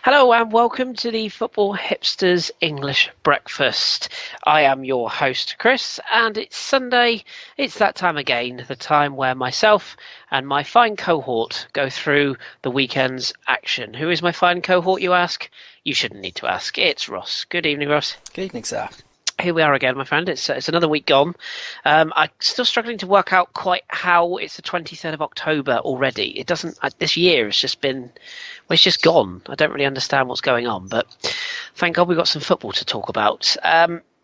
Hello and welcome to the Football Hipsters English Breakfast. I am your host Kris, and it's Sunday. It's that time again, the time where myself and my fine cohort go through the weekend's action. Who is my fine cohort, you ask? You shouldn't need to ask. It's Ross. Good evening, Ross. Good evening, sir. Here we are again, my friend. It's another week gone. I'm still struggling to work out quite how it's the 23rd of October already. It doesn't. This year has just been. Well, it's just gone. I don't really understand what's going on, but thank God we've got some football to talk about.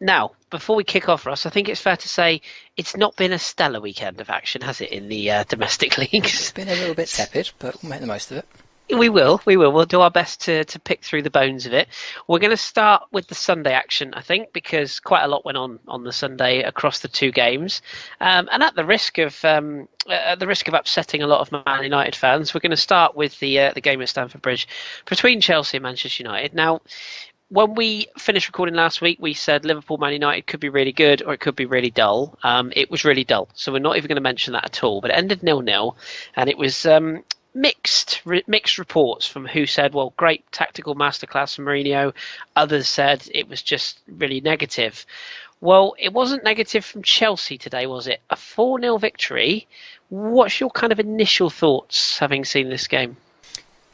Now, before we kick off, Ross, I think it's fair to say it's not been a stellar weekend of action, has it, in the domestic leagues? It's been a little bit tepid, but we'll make the most of it. We will. We'll do our best to pick through the bones of it. We're going to start with the Sunday action, I think, because quite a lot went on the Sunday across the two games. And at the risk of upsetting a lot of Man United fans, we're going to start with the game at Stamford Bridge between Chelsea and Manchester United. Now, when we finished recording last week, we said Liverpool Man United could be really good or it could be really dull. It was really dull, so we're not even going to mention that at all. But it ended 0-0, and it was mixed reports from who said, well, great tactical masterclass from Mourinho. Others said it was just really negative. Well, it wasn't negative from Chelsea today, was it? A 4-0 victory. What's your kind of initial thoughts having seen this game?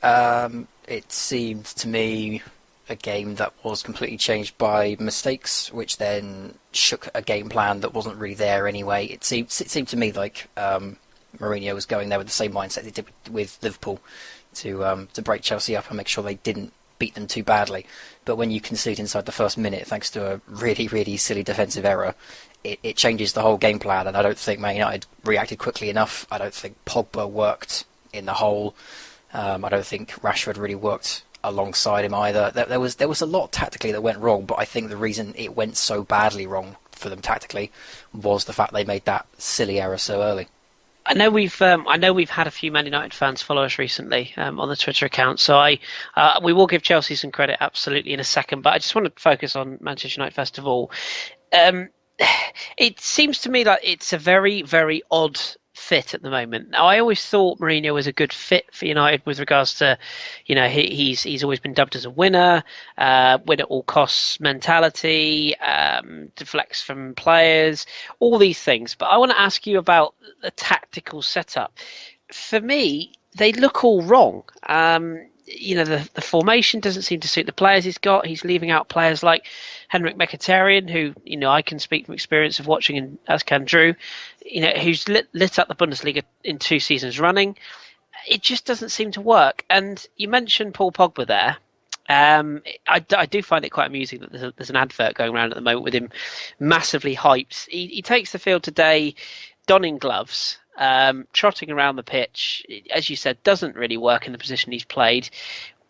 It seemed to me a game that was completely changed by mistakes, which then shook a game plan that wasn't really there anyway. It seemed to me like Mourinho was going there with the same mindset they did with Liverpool to break Chelsea up and make sure they didn't beat them too badly. But when you concede inside the first minute, thanks to a really, really silly defensive error, it changes the whole game plan, and I don't think Man United reacted quickly enough. I don't think Pogba worked in the hole. I don't think Rashford really worked alongside him either. There was a lot tactically that went wrong, but I think the reason it went so badly wrong for them tactically was the fact they made that silly error so early. I know we've had a few Man United fans follow us recently on the Twitter account, so we will give Chelsea some credit absolutely in a second. But I just want to focus on Manchester United first of all. It seems to me that it's a very, very odd fit at the moment. Now, I always thought Mourinho was a good fit for United with regards to, he's always been dubbed as a winner, win at all costs mentality, deflects from players, all these things. But I want to ask you about the tactical setup. For me, they look all wrong. The formation doesn't seem to suit the players he's got. He's leaving out players like Henrik Mkhitaryan, who, I can speak from experience of watching, and as can Drew, who's lit up the Bundesliga in 2 seasons running. It just doesn't seem to work. And you mentioned Paul Pogba there. I do find it quite amusing that there's an advert going around at the moment with him massively hyped. He takes the field today donning gloves, trotting around the pitch, as you said, doesn't really work in the position he's played.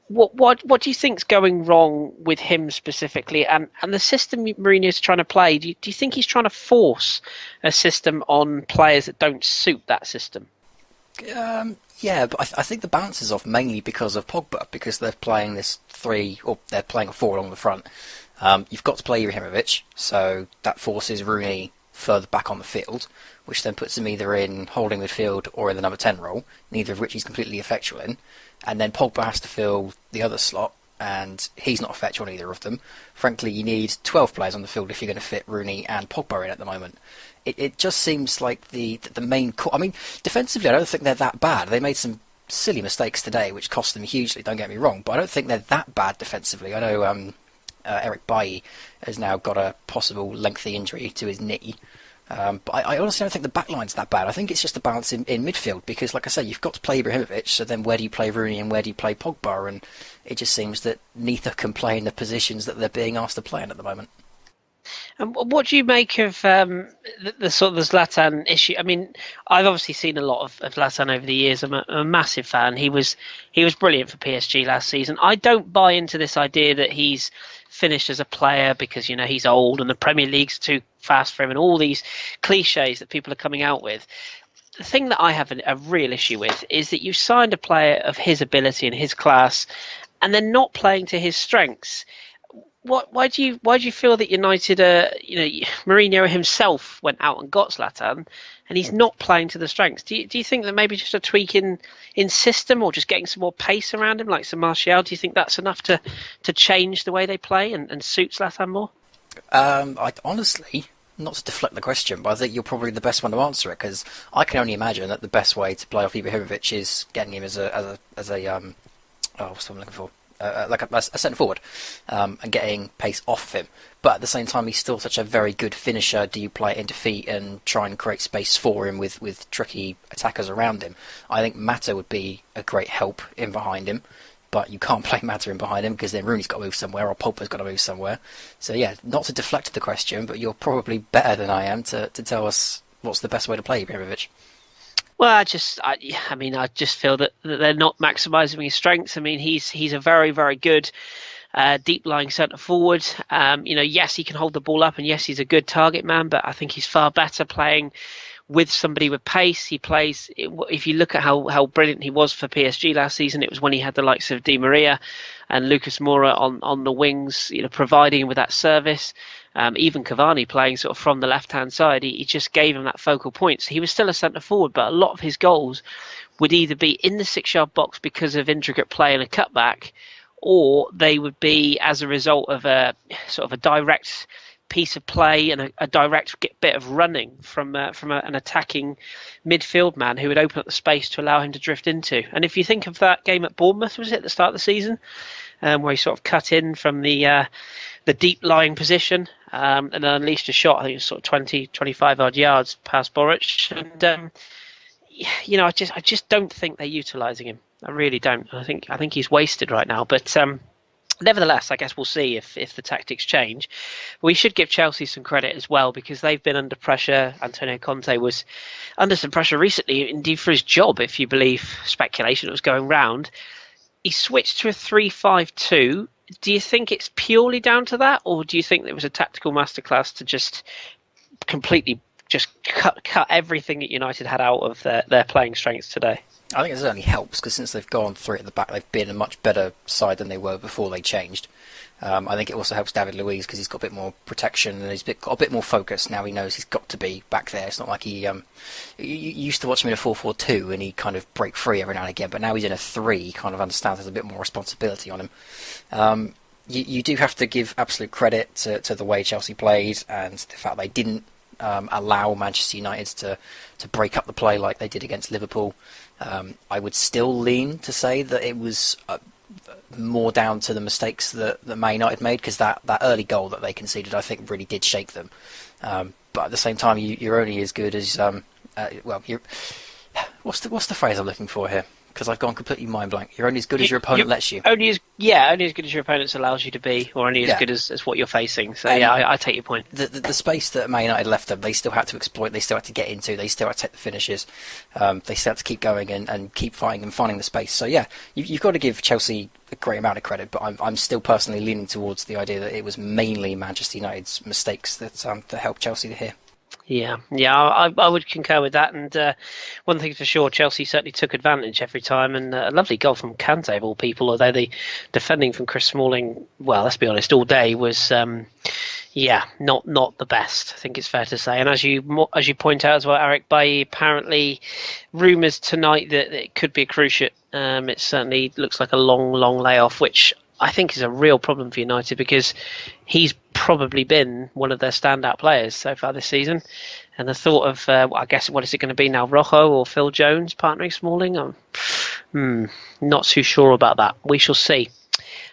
What do you think's going wrong with him specifically, and the system Mourinho's trying to play? Do you think he's trying to force a system on players that don't suit that system? Yeah, but I think the balance is off mainly because of Pogba, because they're playing this 3, or they're playing a 4 along the front. You've got to play Ibrahimovic, so that forces Rooney further back on the field, which then puts him either in holding midfield or in the number 10 role, neither of which he's completely effectual in. And then Pogba has to fill the other slot, and he's not effectual in either of them. Frankly, you need 12 players on the field if you're going to fit Rooney and Pogba in at the moment. It just seems like the main core. I mean, defensively, I don't think they're that bad. They made some silly mistakes today, which cost them hugely, don't get me wrong, but I don't think they're that bad defensively. I know Eric Bailly has now got a possible lengthy injury to his knee. But I honestly don't think the back line's that bad. I think it's just the balance in midfield, because, like I say, you've got to play Ibrahimovic, so then where do you play Rooney and where do you play Pogba? And it just seems that neither can play in the positions that they're being asked to play in at the moment. And what do you make of the sort of the Zlatan issue? I mean, I've obviously seen a lot of Zlatan over the years. I'm a massive fan. He was brilliant for PSG last season. I don't buy into this idea that he's finished as a player because he's old and the Premier League's too fast for him and all these cliches that people are coming out with. The thing that I have a real issue with is that you signed a player of his ability and his class, and they're not playing to his strengths. Why do you feel that United, Mourinho himself went out and got Zlatan, and he's not playing to the strengths? Do you think that maybe just a tweak in system or just getting some more pace around him, like some Martial? Do you think that's enough to change the way they play and suit Zlatan more? I honestly, not to deflect the question, but I think you're probably the best one to answer it, because I can only imagine that the best way to play off Ibrahimovic is getting him as a what's what I'm looking for? Like a centre forward, and getting pace off of him. But at the same time, he's still such a very good finisher. Do you play it into feet and try and create space for him with tricky attackers around him? I think Mata would be a great help in behind him, but you can't play Mata in behind him because then Rooney's got to move somewhere or Pogba's got to move somewhere. So yeah, not to deflect the question, but you're probably better than I am to tell us what's the best way to play Ibrahimovic. Well, I just feel that they're not maximising his strengths. I mean, he's a very, very good deep lying centre forward. Yes, he can hold the ball up, and yes, he's a good target man. But I think he's far better playing with somebody with pace. He plays. If you look at how brilliant he was for PSG last season, it was when he had the likes of Di Maria and Lucas Moura on the wings, providing him with that service. Even Cavani playing sort of from the left-hand side, he just gave him that focal point. So he was still a centre-forward, but a lot of his goals would either be in the 6-yard box because of intricate play and a cutback, or they would be as a result of a sort of a direct piece of play and a direct bit of running from an attacking midfield man who would open up the space to allow him to drift into. And if you think of that game at Bournemouth, was it at the start of the season, where he sort of cut in from the deep lying position and then unleashed a shot, I think it was sort of 20, 25 odd yards past Boric. And, I just don't think they're utilising him. I really don't. I think he's wasted right now. But nevertheless, I guess we'll see if the tactics change. We should give Chelsea some credit as well, because they've been under pressure. Antonio Conte was under some pressure recently, indeed for his job, if you believe speculation that was going round. He switched to a 3-5-2. Do you think it's purely down to that, or do you think there was a tactical masterclass to just completely just cut everything that United had out of their playing strengths today? I think it certainly helps, because since they've gone 3 at the back, they've been a much better side than they were before they changed. I think it also helps David Luiz, because he's got a bit more protection and he's got a bit more focus. Now he knows he's got to be back there. It's not like he used to watch him in a 4-4-2 and he'd kind of break free every now and again, but now he's in a 3, he kind of understands there's a bit more responsibility on him. You do have to give absolute credit to the way Chelsea played and the fact they didn't allow Manchester United to break up the play like they did against Liverpool. I would still lean to say that it was more down to the mistakes that Man United made, because that early goal that they conceded, I think, really did shake them. But at the same time, you're only as good as what's the phrase I'm looking for here? Because I've gone completely mind blank. You're only as good as your opponent lets you. Only as good as your opponent allows you to be, or only as good as what you're facing. So I take your point. The space that Man United left them, they still had to exploit. They still had to get into. They still had to take the finishes. They still had to keep going and keep fighting and finding the space. So yeah, you've got to give Chelsea a great amount of credit. But I'm still personally leaning towards the idea that it was mainly Manchester United's mistakes that helped Chelsea here. Yeah, I would concur with that. And one thing for sure, Chelsea certainly took advantage every time. And a lovely goal from Kante, of all people, although the defending from Chris Smalling, well, let's be honest, all day was, not the best, I think it's fair to say. And as you point out as well, Eric, by apparently rumours tonight that it could be a cruciate. It certainly looks like a long layoff, which I think is a real problem for United, because he's probably been one of their standout players so far this season. And the thought of, I guess, what is it going to be now, Rojo or Phil Jones partnering Smalling? I'm not too sure about that. We shall see.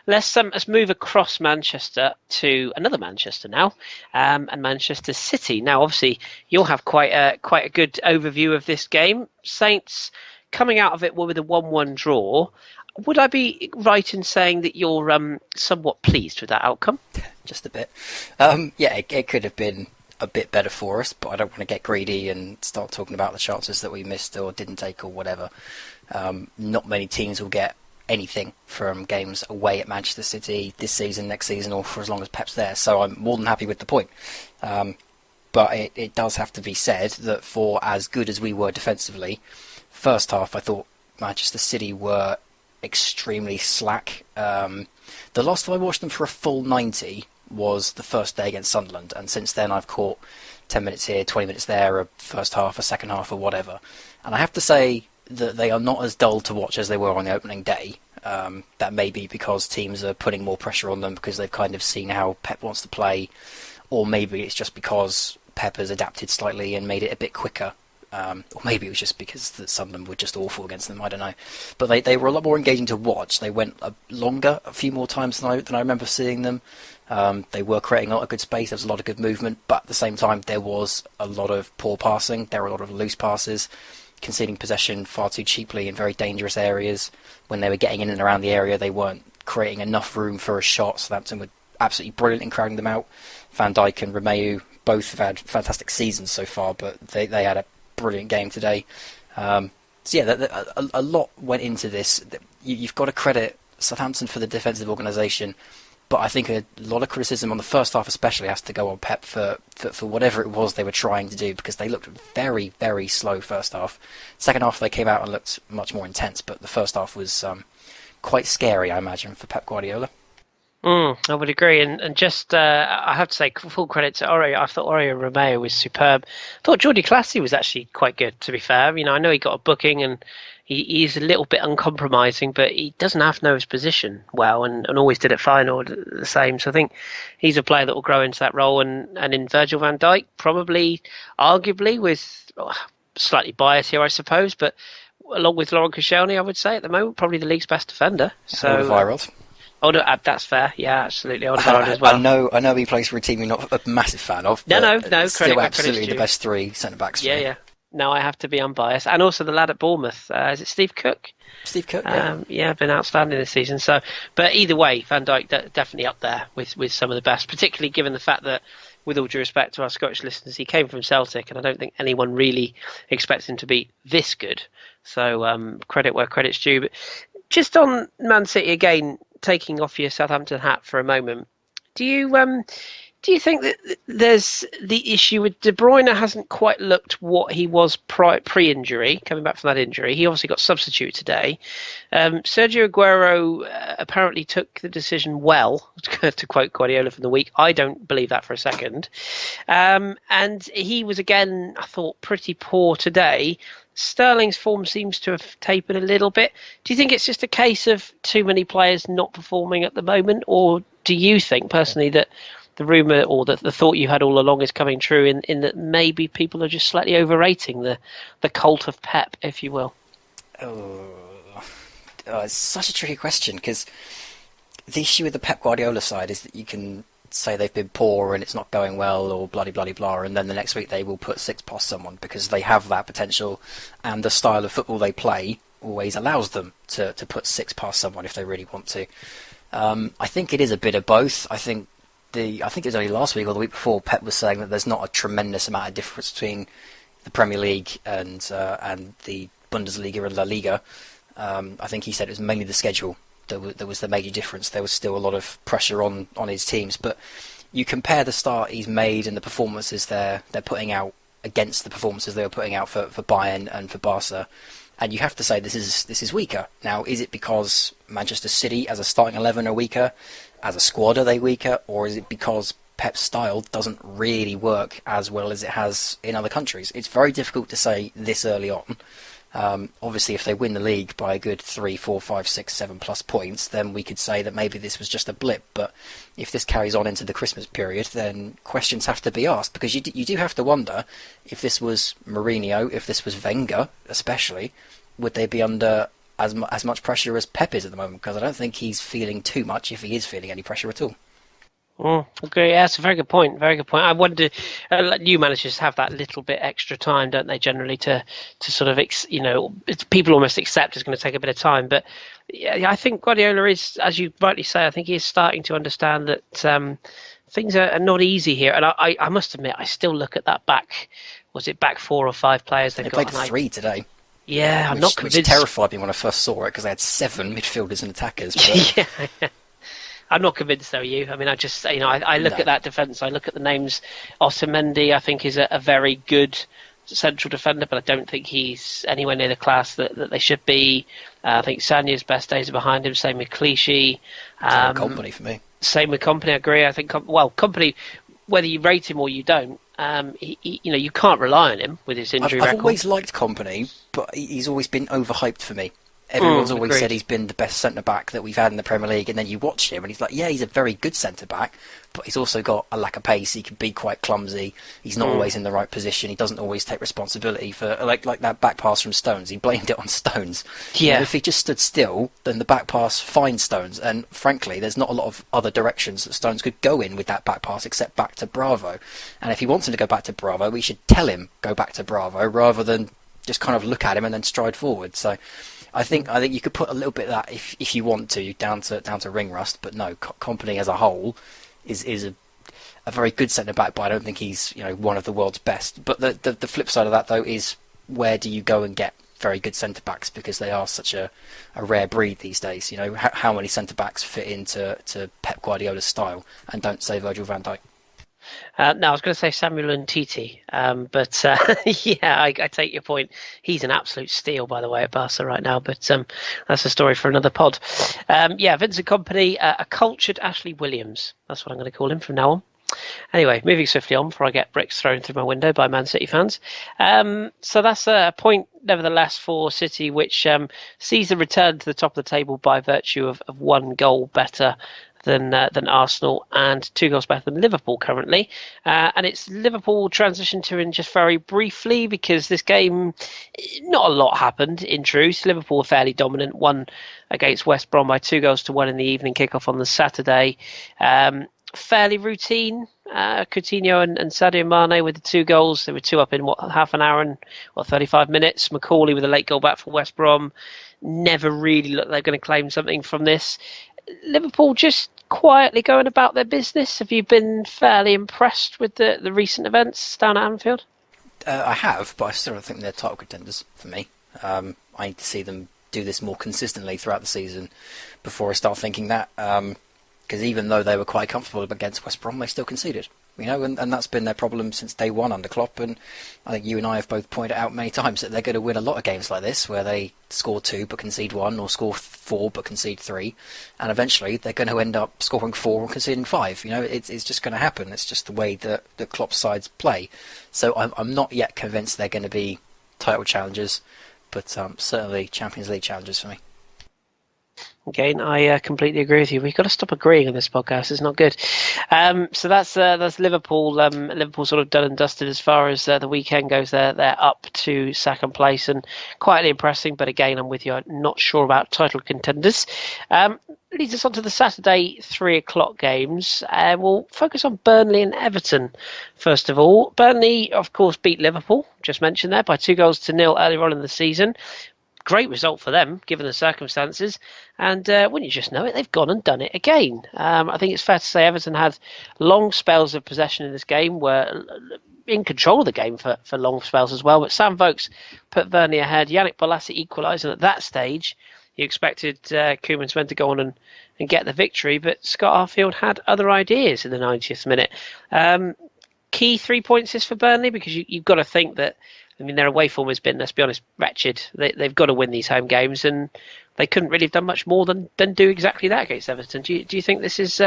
Let's move across Manchester to another Manchester now, and Manchester City. Now, obviously, you'll have quite a good overview of this game. Saints coming out of it with a 1-1 draw. Would I be right in saying that you're somewhat pleased with that outcome? Just a bit. Yeah, it could have been a bit better for us, but I don't want to get greedy and start talking about the chances that we missed or didn't take or whatever. Not many teams will get anything from games away at Manchester City this season, next season, or for as long as Pep's there, so I'm more than happy with the point. But it does have to be said that for as good as we were defensively, first half I thought Manchester City were extremely slack. The last time I watched them for a full 90 was the first day against Sunderland, and since then I've caught 10 minutes here, 20 minutes there, a first half, a second half, or whatever. And I have to say that they are not as dull to watch as they were on the opening day. That may be because teams are putting more pressure on them because they've kind of seen how Pep wants to play, or maybe it's just because Pep has adapted slightly and made it a bit quicker. Or maybe it was just because the Sunderland were just awful against them, I don't know. But they were a lot more engaging to watch. They went a few more times than I remember seeing them. They were creating a lot of good space, there was a lot of good movement, but at the same time there was a lot of poor passing, there were a lot of loose passes, conceding possession far too cheaply in very dangerous areas. When they were getting in and around the area, they weren't creating enough room for a shot. Southampton were absolutely brilliant in crowding them out. Van Dijk and Romeu both have had fantastic seasons so far, but they had a brilliant game today. So yeah, a lot went into this. You've got to credit Southampton for the defensive organisation, but I think a lot of criticism on the first half especially has to go on Pep for whatever it was they were trying to do, because they looked very, very slow first half. Second half they came out and looked much more intense, but the first half was quite scary, I imagine, for Pep Guardiola. I would agree, and just I have to say full credit to Aurier. I thought Aurier Romeo was superb. I thought Jordi Clasie was actually quite good, to be fair. I know he got a booking and he's a little bit uncompromising, but he doesn't have to know his position well, and always did it fine or the same. So I think he's a player that will grow into that role, and in Virgil van Dijk, probably, arguably, with slightly bias here, I suppose, but along with Laurent Koscielny, I would say at the moment, probably the league's best defender. So that's fair. Yeah, absolutely. As well. I know he plays for a team you're not a massive fan of. No. Still absolutely the best three centre backs. Yeah. No, I have to be unbiased, and also the lad at Bournemouth. Is it Steve Cook? Steve Cook. Yeah, been outstanding this season. So, but either way, Van Dijk definitely up there with some of the best, particularly given the fact that, with all due respect to our Scottish listeners, he came from Celtic, and I don't think anyone really expects him to be this good. So, credit where credit's due. But just on Man City again, taking off your Southampton hat for a moment, do you think that there's the issue with De Bruyne hasn't quite looked what he was pre-injury, coming back from that injury? He obviously got substituted today. Sergio Aguero apparently took the decision well, to quote Guardiola from the week. I don't believe that for a second. And he was, again, I thought, pretty poor today. Sterling's form seems to have tapered a little bit. Do you think it's just a case of too many players not performing at the moment, or do you think personally that the rumour or the thought you had all along is coming true in that maybe people are just slightly overrating the cult of Pep, if you will? It's such a tricky question, because the issue with the Pep Guardiola side is that you can say they've been poor and it's not going well or bloody blah, and then the next week they will put six past someone because they have that potential, and the style of football they play always allows them to put six past someone if they really want to. I think it is a bit of both. I think it was only last week or the week before Pep was saying that there's not a tremendous amount of difference between the Premier League and the Bundesliga and La Liga. I think he said it was mainly the schedule that was the major difference. There was still a lot of pressure on his teams, but you compare the start he's made and the performances they're putting out against the performances they were putting out for Bayern and for Barca, and you have to say this is weaker. Now, is it because Manchester City as a starting 11 are weaker? As a squad are they weaker? Or is it because Pep's style doesn't really work as well as it has in other countries? It's very difficult to say this early on. Obviously, if they win the league by a good 3, 4, 5, 6, 7 plus points, then we could say that maybe this was just a blip. But if this carries on into the Christmas period, then questions have to be asked, because you do have to wonder, if this was Mourinho, if this was Wenger especially, would they be under as much pressure as Pep is at the moment? Because I don't think he's feeling too much, if he is feeling any pressure at all. Okay, yeah, that's a very good point. Very good point. I wonder, new managers have that little bit extra time, don't they? Generally, to sort of, people almost accept it's going to take a bit of time. But yeah, I think Guardiola is, as you rightly say, I think he is starting to understand that things are not easy here. And I must admit, I still look at that back. Was it back 4 or 5 players they've They got? played 3 today. Yeah, I'm not convinced. Which terrified me when I first saw it because they had 7 midfielders and attackers. But... yeah. I'm not convinced, though. Are you? I mean, I look at that defence. I look at the names. Otamendi, I think, is a very good central defender, but I don't think he's anywhere near the class that they should be. I think Sanya's best days are behind him. Same with Clichy. Company for me. Same with Company. I agree. I think Company, whether you rate him or you don't, you can't rely on him with his injury record. I've always liked Company, but he's always been overhyped for me. Everyone's always said he's been the best centre-back that we've had in the Premier League, and then you watch him and he's like, yeah, he's a very good centre-back, but he's also got a lack of pace. He can be quite clumsy. He's not always in the right position. He doesn't always take responsibility for, like that back pass from Stones. He blamed it on Stones. Yeah. If he just stood still, then the back pass finds Stones, and frankly, there's not a lot of other directions that Stones could go in with that back pass except back to Bravo. And if he wants him to go back to Bravo, we should tell him go back to Bravo rather than just kind of look at him and then stride forward. So I think you could put a little bit of that if you want to down to ring rust, but no, Company as a whole is a very good centre back, but I don't think he's one of the world's best. But the flip side of that though is, where do you go and get very good centre backs, because they are such a rare breed these days. How many centre backs fit into Pep Guardiola's style, and don't say Virgil van Dijk. No, I was going to say Samuel Umtiti, but yeah, I take your point. He's an absolute steal, by the way, at Barca right now, but that's a story for another pod. Yeah, Vincent Kompany, a cultured Ashley Williams. That's what I'm going to call him from now on. Anyway, moving swiftly on before I get bricks thrown through my window by Man City fans. So that's a point, nevertheless, for City, which sees the return to the top of the table by virtue of 1 goal better than Arsenal and 2 goals better than Liverpool currently. And it's Liverpool transition to in just very briefly, because this game, not a lot happened in truth. Liverpool were fairly dominant, won against West Brom by 2-1 in the evening kickoff on the Saturday. Fairly routine. Coutinho and Sadio Mane with the 2 goals. They were 2 up in half an hour and 35 minutes. McCauley with a late goal back for West Brom. Never really looked like they're going to claim something from this. Liverpool just quietly going about their business. Have you been fairly impressed with the recent events down at Anfield? I have, but I still don't think they're title contenders for me. I need to see them do this more consistently throughout the season before I start thinking that. Because even though they were quite comfortable against West Brom, they still conceded. And that's been their problem since day one under Klopp. And I think you and I have both pointed out many times that they're going to win a lot of games like this, where they score 2 but concede 1, or score 4 but concede 3, and eventually they're going to end up scoring 4 and conceding 5. It's just going to happen. It's just the way that the Klopp sides play. So I'm not yet convinced they're going to be title challengers, but certainly Champions League challengers for me. Again, I completely agree with you. We've got to stop agreeing on this podcast. It's not good. So that's Liverpool. Liverpool sort of done and dusted as far as the weekend goes. They're up to second place and quietly impressing. But again, I'm with you. I'm not sure about title contenders. Leads us on to the Saturday 3:00 games. We'll focus on Burnley and Everton first of all. Burnley, of course, beat Liverpool, just mentioned there, by 2-0 earlier on in the season. Great result for them, given the circumstances. And wouldn't you just know it, they've gone and done it again. I think it's fair to say Everton had long spells of possession in this game, were in control of the game for long spells as well. But Sam Vokes put Burnley ahead. Yannick Bolasie equalised. And at that stage, you expected Koeman's men to go on and get the victory. But Scott Arfield had other ideas in the 90th minute. Key 3 points is for Burnley, because you've got to think that, their away form has been, let's be honest, wretched. They've got to win these home games, and they couldn't really have done much more than do exactly that against Everton. Do you think this is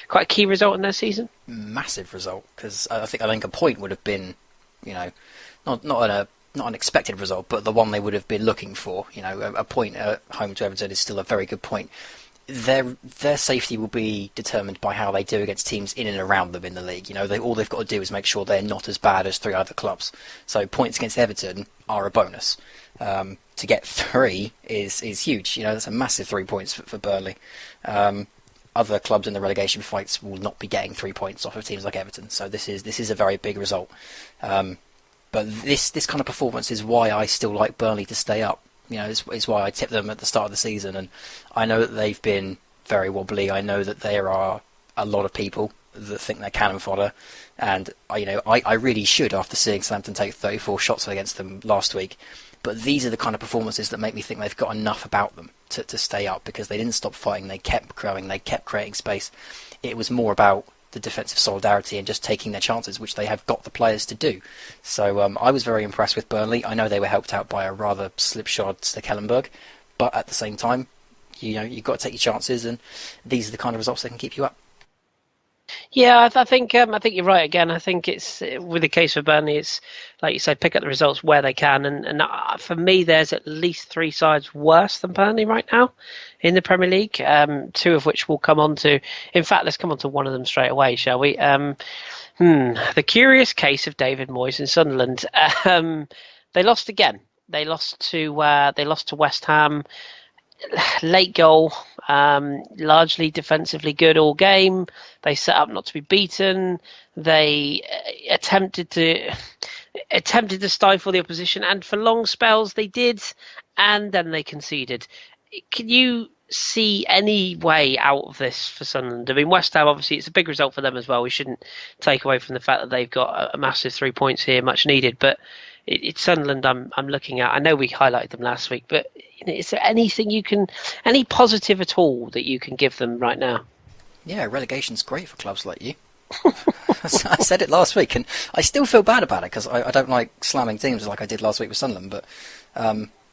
quite a key result in their season? Massive result, because I think a point would have been, not an expected result, but the one they would have been looking for. A point at home to Everton is still a very good point. Their safety will be determined by how they do against teams in and around them in the league. All they've got to do is make sure they're not as bad as 3 other clubs. So points against Everton are a bonus. To get 3 is huge. That's a massive 3 points for Burnley. I other clubs in the relegation fights will not be getting 3 points off of teams like Everton. So this is a very big result. But this kind of performance is why I still like Burnley to stay up. It's why I tipped them at the start of the season, and I know that they've been very wobbly. I know that there are a lot of people that think they're cannon fodder, and I really should, after seeing Southampton take 34 shots against them last week. But these are the kind of performances that make me think they've got enough about them to stay up, because they didn't stop fighting, they kept growing, they kept creating space. It was more about the defensive solidarity and just taking their chances, which they have got the players to do. So I was very impressed with Burnley. I know they were helped out by a rather slipshod Stekelenburg, but at the same time, you've got to take your chances, and these are the kind of results that can keep you up. Yeah, I think you're right again. I think it's with the case for Burnley, it's like you said, pick up the results where they can, and for me, there's at least 3 sides worse than Burnley right now in the Premier League. 2 of which we'll come on to. In fact, let's come on to one of them straight away, shall we? The curious case of David Moyes in Sunderland. They lost again. They lost to West Ham. Late goal, largely defensively good all game. They set up not to be beaten. They attempted to stifle the opposition, and for long spells they did, and then they conceded. Can you see any way out of this for Sunderland? I mean, West Ham, obviously, it's a big result for them as well. We shouldn't take away from the fact that they've got a massive 3 points here, much needed, but it's Sunderland I'm looking at. I know we highlighted them last week, but is there any positive at all that you can give them right now? Yeah, relegation's great for clubs like you. I said it last week, and I still feel bad about it, because I don't like slamming teams like I did last week with Sunderland, but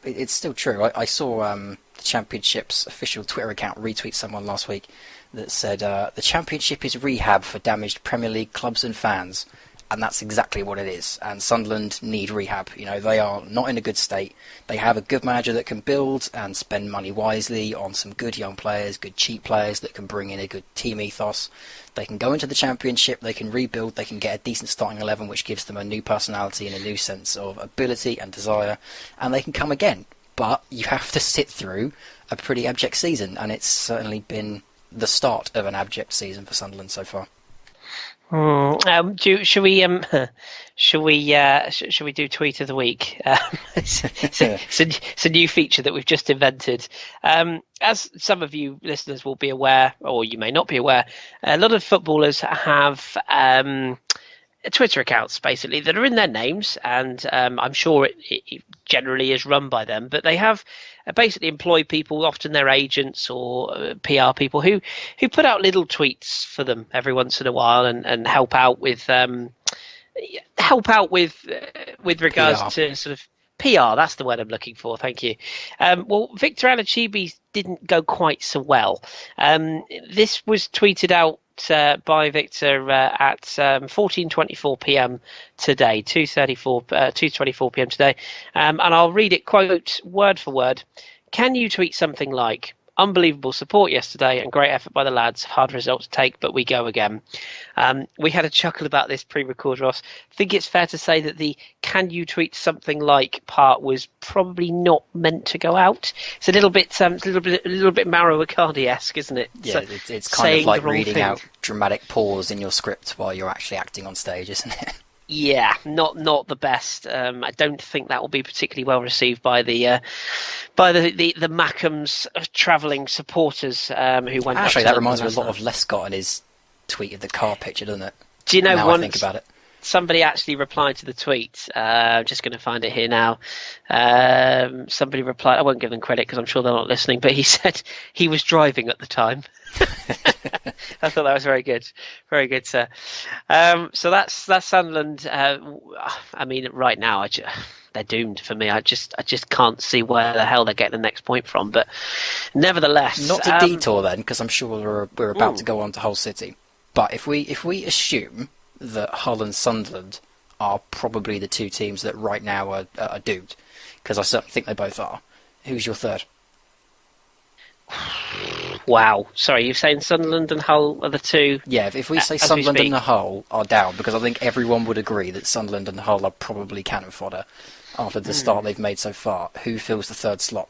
it's still true. I saw the Championship's official Twitter account retweet someone last week that said, the Championship is rehab for damaged Premier League clubs and fans. And that's exactly what it is. And Sunderland need rehab. They are not in a good state. They have a good manager that can build and spend money wisely on some good young players, good cheap players that can bring in a good team ethos. They can go into the Championship, they can rebuild, they can get a decent starting 11, which gives them a new personality and a new sense of ability and desire, and they can come again. But you have to sit through a pretty abject season, and it's certainly been the start of an abject season for Sunderland so far. Should we do tweet of the week? It's a new feature that we've just invented. As some of you listeners will be aware, or you may not be aware, a lot of footballers have Twitter accounts basically that are in their names, and I'm sure it generally is run by them, but they have basically employed people, often their agents or PR people, who put out little tweets for them every once in a while and help out with regards PR. to sort of PR. That's the word I'm looking for. Thank you. Well, Victor Alachibi didn't go quite so well. This was tweeted out by Victor at 14:24 p.m. today, 2:24 p.m. today, and I'll read it, quote, word for word. Can you tweet something like, unbelievable support yesterday and great effort by the lads, hard result to take, but we go again. We had a chuckle about this pre-record, Ross. I think it's fair to say that the can you tweet something like part was probably not meant to go out. It's a little bit Mauro Icardi-esque, isn't it? Yeah, so, it's kind of like reading thing. out dramatic pause in your script while you're actually acting on stage, isn't it? Yeah, not the best. I don't think that will be particularly well received by the Mackems travelling supporters who went. Actually, that reminds me a lot of Lescott and his tweet of the car picture, doesn't it? Do you know? Now I think about it. Somebody actually replied to the tweet. I'm just going to find it here now. Somebody replied. I won't give them credit because I'm sure they're not listening. But he said he was driving at the time. I thought that was very good. Very good, sir. So that's Sunderland. I mean, right now, they're doomed for me. I just can't see where the hell they're getting the next point from. But nevertheless, not to detour then, because I'm sure we're about to go on to Hull City. But if we assume that Hull and Sunderland are probably the two teams that right now are doomed, because I certainly think they both are. Who's your third? Wow. Sorry, you're saying Sunderland and Hull are the two? Yeah, if we say Sunderland and Hull are down, because I think everyone would agree that Sunderland and Hull are probably cannon fodder after the start they've made so far. Who fills the third slot?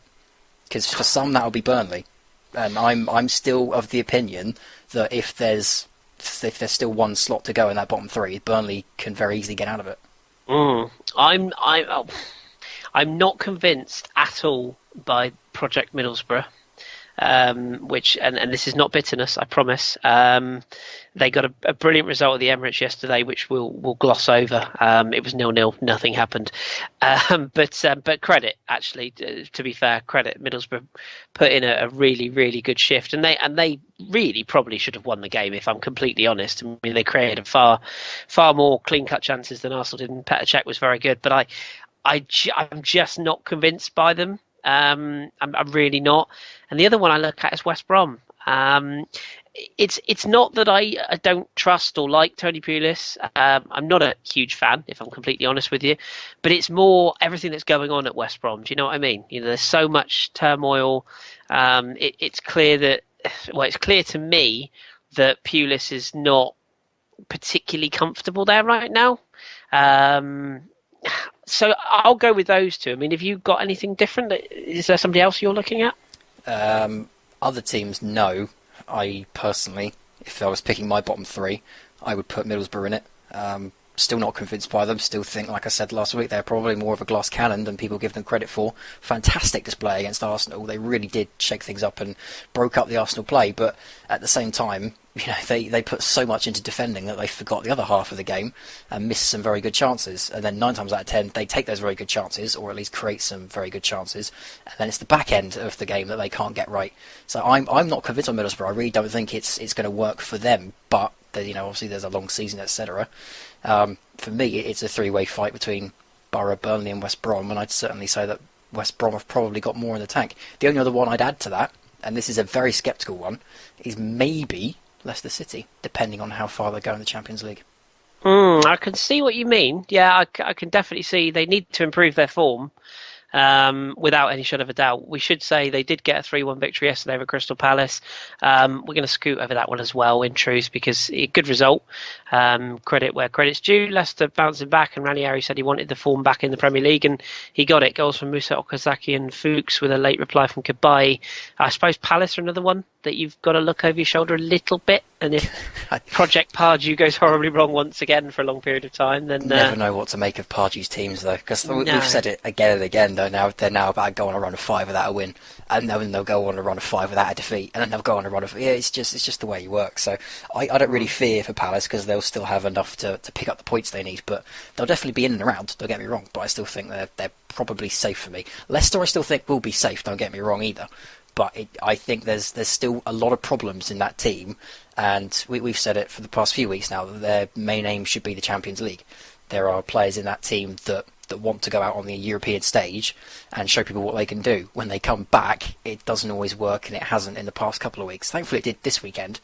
Because for some that'll be Burnley. And I'm still of the opinion that if there's still one slot to go in that bottom three, Burnley can very easily get out of it. I'm not convinced at all by Project Middlesbrough. Which and this is not bitterness, I promise. They got a brilliant result at the Emirates yesterday, which we'll gloss over. It was 0-0, nothing happened. But credit, actually, to be fair, credit Middlesbrough put in a really, really good shift, and they really probably should have won the game, if I'm completely honest. I mean, they created far more clean-cut chances than Arsenal did, and Petr Cech was very good. But I'm just not convinced by them. I'm really not. And the other one I look at is West Brom. It's not that I don't trust or like Tony Pulis. I'm not a huge fan, if I'm completely honest with you. But it's more everything that's going on at West Brom. Do you know what I mean? There's so much turmoil. It's clear it's clear to me that Pulis is not particularly comfortable there right now. So I'll go with those two. I mean, have you got anything different? Is there somebody else you're looking at? Other teams, no. I personally, if I was picking my bottom three, I would put Middlesbrough in it. Still not convinced by them. Still think, like I said last week, they're probably more of a glass cannon than people give them credit for. Fantastic display against Arsenal. They really did shake things up and broke up the Arsenal play. But at the same time, they put so much into defending that they forgot the other half of the game and missed some very good chances. And then 9 times out of 10, they take those very good chances, or at least create some very good chances. And then it's the back end of the game that they can't get right. So I'm not convinced on Middlesbrough. I really don't think it's going to work for them. But obviously there's a long season, etc. For me, it's a three-way fight between Borough, Burnley and West Brom, and I'd certainly say that West Brom have probably got more in the tank. The only other one I'd add to that, and this is a very sceptical one, is maybe Leicester City, depending on how far they go in the Champions League. I can see what you mean. Yeah, I can definitely see they need to improve their form. Without any shadow of a doubt. We should say they did get a 3-1 victory yesterday over Crystal Palace. We're going to scoot over that one as well, in truth, because a good result. Credit where credit's due. Leicester bouncing back, and Ranieri said he wanted the form back in the Premier League, and he got it. Goals from Musa Okazaki and Fuchs with a late reply from Kabai. I suppose Palace are another one that you've got to look over your shoulder a little bit, and if Project Pardew goes horribly wrong once again for a long period of time, then never know what to make of Pardew's teams, though, because we've said it again and again. Though they're now about to go on a run of 5 without a win, and then they'll go on a run of 5 without a defeat, and then they'll go on a run of it's just the way you work. So I don't really fear for Palace, because they'll still have enough to pick up the points they need, but they'll definitely be in and around. Don't get me wrong, but I still think they're probably safe for me. Leicester, I still think will be safe. Don't get me wrong either. But I think there's still a lot of problems in that team, and we've said it for the past few weeks now that their main aim should be the Champions League. There are players in that team that want to go out on the European stage and show people what they can do. When they come back, it doesn't always work, and it hasn't in the past couple of weeks. Thankfully, it did this weekend.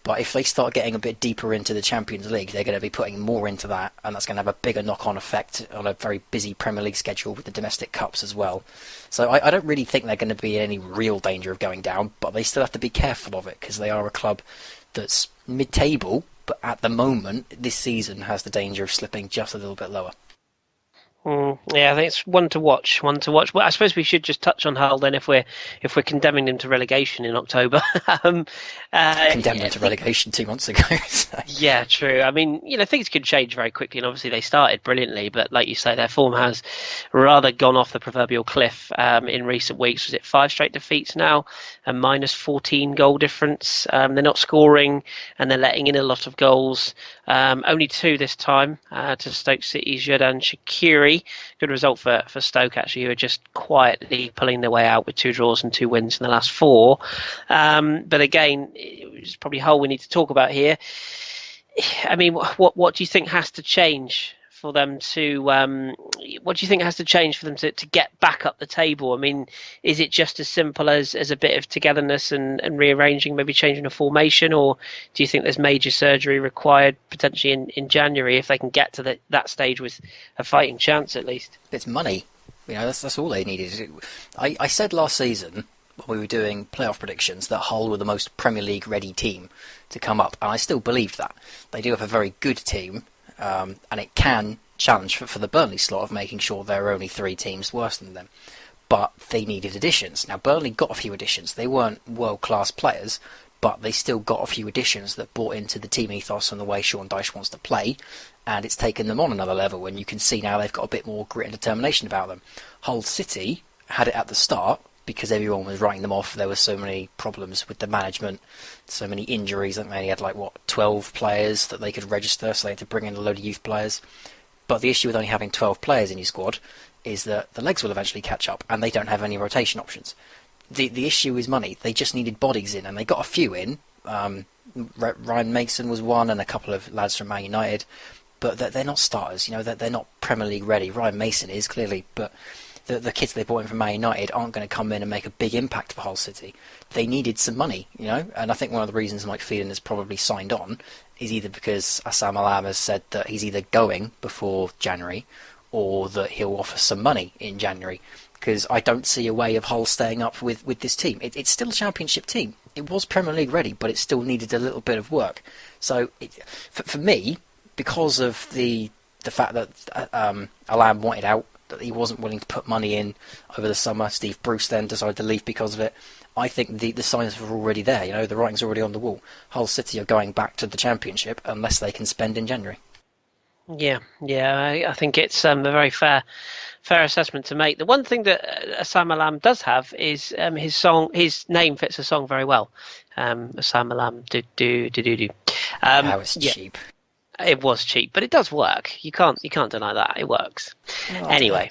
But if they start getting a bit deeper into the Champions League, they're going to be putting more into that, and that's going to have a bigger knock-on effect on a very busy Premier League schedule with the domestic cups as well. So I don't really think they're going to be in any real danger of going down, but they still have to be careful of it, because they are a club that's mid-table, but at the moment, this season has the danger of slipping just a little bit lower. Yeah, I think it's one to watch. Well, I suppose we should just touch on Hull then, if we're condemning them to relegation in October. Condemned them to relegation 2 months ago. So. Yeah, true. I mean, things can change very quickly, and obviously they started brilliantly, but like you say, their form has rather gone off the proverbial cliff in recent weeks. Was it 5 straight defeats now, and minus 14 goal difference? They're not scoring, and they're letting in a lot of goals. Only 2 this time to Stoke City's Xherdan Shaqiri. Good result for Stoke, actually, who are just quietly pulling their way out with 2 draws and 2 wins in the last 4. But again, it's probably Hull we need to talk about here. I mean, what do you think has to change for them to get back up the table? I mean, is it just as simple as a bit of togetherness and rearranging, maybe changing a formation, or do you think there's major surgery required potentially in January if they can get to that stage with a fighting chance at least? It's money. That's all they needed. I said last season when we were doing playoff predictions that Hull were the most Premier League ready team to come up, and I still believed that. They do have a very good team, and it can challenge for the Burnley slot of making sure there are only 3 teams worse than them. but they needed additions. Now, Burnley got a few additions. They weren't world-class players, but they still got a few additions that brought into the team ethos and the way Sean Dyche wants to play, and it's taken them on another level, and you can see now they've got a bit more grit and determination about them. Hull City had it at the start because everyone was writing them off. There were so many problems with the management, so many injuries. I think they only had 12 players that they could register, so they had to bring in a load of youth players. But the issue with only having 12 players in your squad is that the legs will eventually catch up, and they don't have any rotation options. The issue is money. They just needed bodies in, and they got a few in. Ryan Mason was one, and a couple of lads from Man United, but they're not starters. They're not Premier League ready. Ryan Mason is clearly, but the kids they brought in from Man United aren't going to come in and make a big impact for Hull City. They needed some money, and I think one of the reasons Mike Phelan has probably signed on is either because Assam Alam has said that he's either going before January or that he'll offer some money in January, because I don't see a way of Hull staying up with this team. It's still a Championship team. It was Premier League ready, but it still needed a little bit of work. So for me, because of the fact that Alam wanted out, that he wasn't willing to put money in over the summer, Steve Bruce then decided to leave because of it. I think the signs were already there. The writing's already on the wall. Hull City are going back to the Championship unless they can spend in January. Yeah, I think it's a very fair assessment to make. The one thing that Assam Alam does have is his name fits the song very well. Assam Alam, do. How it's cheap. It was cheap, but it does work. You can't deny that. It works. Anyway,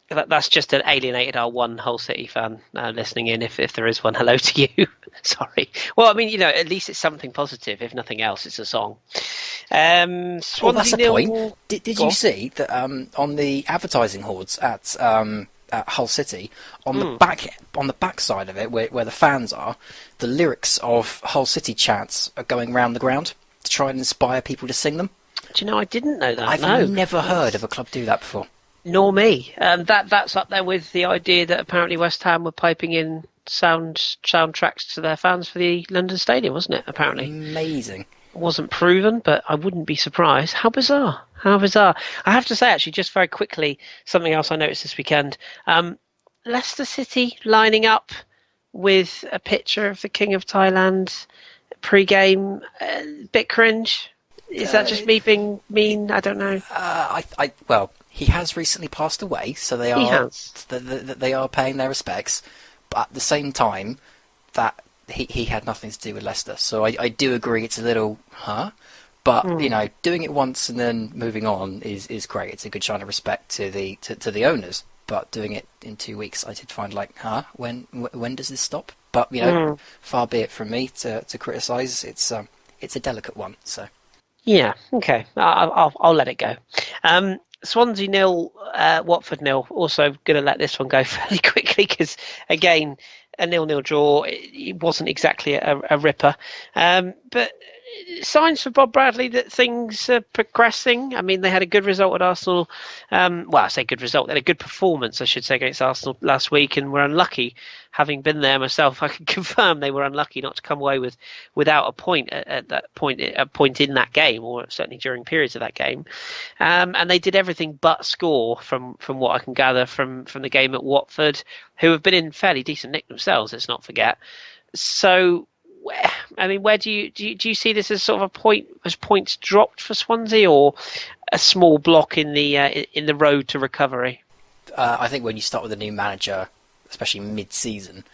that's just an alienated R1 Hull City fan listening in, if there is one. Hello to you. Sorry. Well, I mean, at least it's something positive. If nothing else, it's a song. That's the point. Did you see that on the advertising hoards at Hull City, on the back side of it, where the fans are, the lyrics of Hull City chants are going round the ground to try and inspire people to sing them? Do you know, I didn't know that. I've never heard of a club do that before. Nor me. That's up there with the idea that apparently West Ham were piping in soundtracks to their fans for the London Stadium, wasn't it? Apparently. Amazing. It wasn't proven, but I wouldn't be surprised. How bizarre. I have to say, actually, just very quickly, something else I noticed this weekend. Leicester City lining up with a picture of the King of Thailand pre-game, bit cringe. Is that just me being mean? I don't know. Well, he has recently passed away, so they are paying their respects. But at the same time, that he had nothing to do with Leicester. So I do agree it's a little, But doing it once and then moving on is great. It's a good sign of respect to the owners. But doing it in 2 weeks, I did find when does this stop? But far be it from me to criticise. It's a delicate one. So yeah, okay, I'll let it go. Swansea 0, Watford 0. Also going to let this one go fairly quickly because again, a 0-0 draw. It wasn't exactly a ripper, but signs for Bob Bradley that things are progressing. I mean, they had a good result at Arsenal. I say good result. They had a good performance, I should say, against Arsenal last week, and were unlucky. Having been there myself, I can confirm they were unlucky not to come away without a point at that point, a point in that game, or certainly during periods of that game. And they did everything but score, from what I can gather from the game at Watford, who have been in fairly decent nick themselves. Let's not forget. So, where do you see this as sort of a point, as points dropped for Swansea, or a small block in the road to recovery? I think when you start with a new manager, especially mid-season,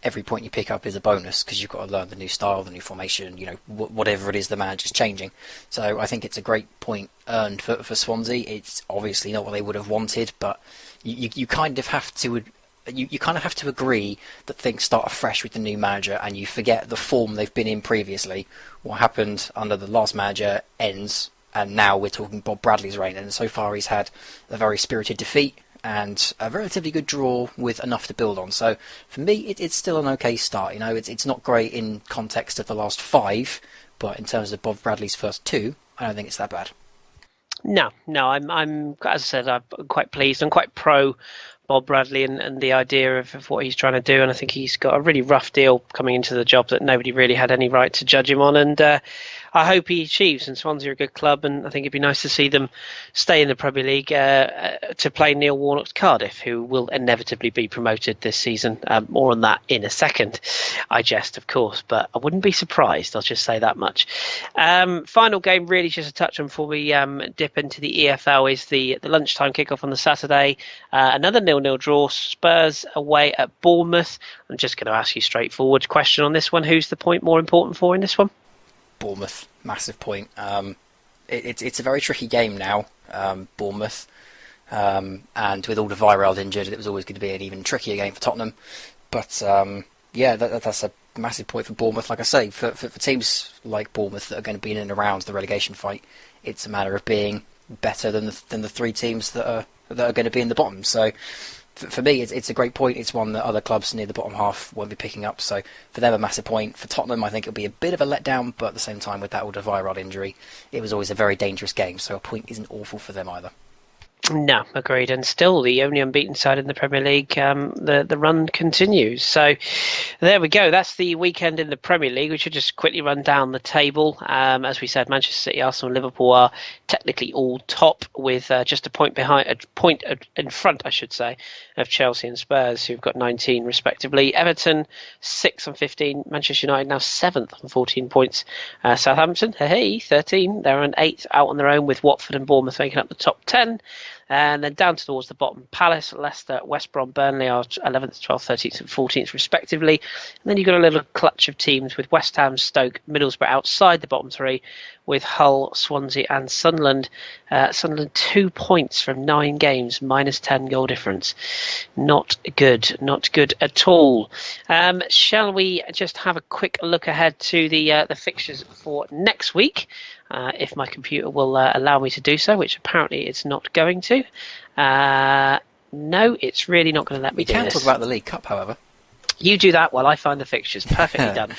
every point you pick up is a bonus because you've got to learn the new style, the new formation, whatever it is the manager's changing. So I think it's a great point earned for Swansea. It's obviously not what they would have wanted, but you kind of have to. You kind of have to agree that things start afresh with the new manager, and you forget the form they've been in previously. What happened under the last manager ends, and now we're talking Bob Bradley's reign. And so far, he's had a very spirited defeat and a relatively good draw with enough to build on. So for me, it's still an okay start. It's not great in context of the last 5, but in terms of Bob Bradley's first 2, I don't think it's that bad. No, I'm as I said, I'm quite pleased. I'm quite pro Bob Bradley and the idea of what he's trying to do, and I think he's got a really rough deal coming into the job that nobody really had any right to judge him on, and I hope he achieves. And Swansea are a good club, and I think it'd be nice to see them stay in the Premier League to play Neil Warnock's Cardiff, who will inevitably be promoted this season. More on that in a second. I jest, of course, but I wouldn't be surprised. I'll just say that much. Final game, really just a touch on before we dip into the EFL, is the lunchtime kickoff on the Saturday. Another 0-0 draw. Spurs away at Bournemouth. I'm just going to ask you a straightforward question on this one. Who's the point more important for in this one? Bournemouth, massive point. It's a very tricky game now, Bournemouth. And with Alderweireld injured, it was always going to be an even trickier game for Tottenham. But that's a massive point for Bournemouth. Like I say, for teams like Bournemouth that are going to be in and around the relegation fight, it's a matter of being better than the three teams that are going to be in the bottom. So for me, it's a great point. It's one that other clubs near the bottom half won't be picking up. So for them, a massive point. For Tottenham, I think it'll be a bit of a letdown, but at the same time, with that Alderweireld injury, it was always a very dangerous game. So a point isn't awful for them either. No, agreed. And still the only unbeaten side in the Premier League. The run continues. So there we go. That's the weekend in the Premier League. We should just quickly run down the table. As we said, Manchester City, Arsenal and Liverpool are technically all top, with just a point in front, I should say, of Chelsea and Spurs, who've got 19 respectively. Everton 6 on 15. Manchester United now 7th on 14 points. Southampton, 13. They're on 8th, out on their own, with Watford and Bournemouth making up the top 10. And then down towards the bottom, Palace, Leicester, West Brom, Burnley are 11th, 12th, 13th and 14th respectively. And then you've got a little clutch of teams with West Ham, Stoke, Middlesbrough outside the bottom three, with Hull, Swansea and Sunderland. Sunderland 2 points from 9 games, minus 10 goal difference. Not good at all. Shall we just have a quick look ahead to the fixtures for next week? If my computer will allow me to do so, which apparently it's not going to. No, it's really not going to let me do this. We can talk about the League Cup, however. You do that while I find the fixtures. Perfectly done.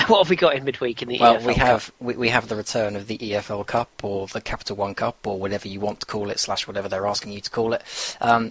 What have we got in midweek in the EFL Cup? We have the return of the EFL Cup, or the Capital One Cup, or whatever you want to call it, / whatever they're asking you to call it.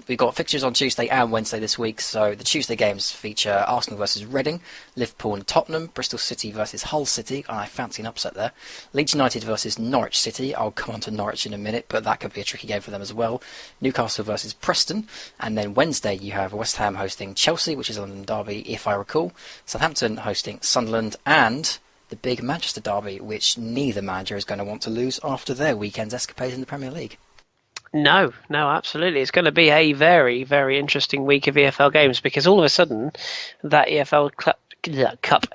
We've got fixtures on Tuesday and Wednesday this week. So the Tuesday games feature Arsenal versus Reading, Liverpool and Tottenham, Bristol City versus Hull City, and I fancy an upset there. Leeds United versus Norwich City. I'll come on to Norwich in a minute, but that could be a tricky game for them as well. Newcastle versus Preston, and then Wednesday you have West Ham hosting Chelsea, which is a London derby, if I recall. Southampton hosting Sunderland, and the big Manchester derby, which neither manager is going to want to lose after their weekend's escapades in the Premier League. No, absolutely. It's going to be a very, very interesting week of EFL games, because all of a sudden that EFL Cup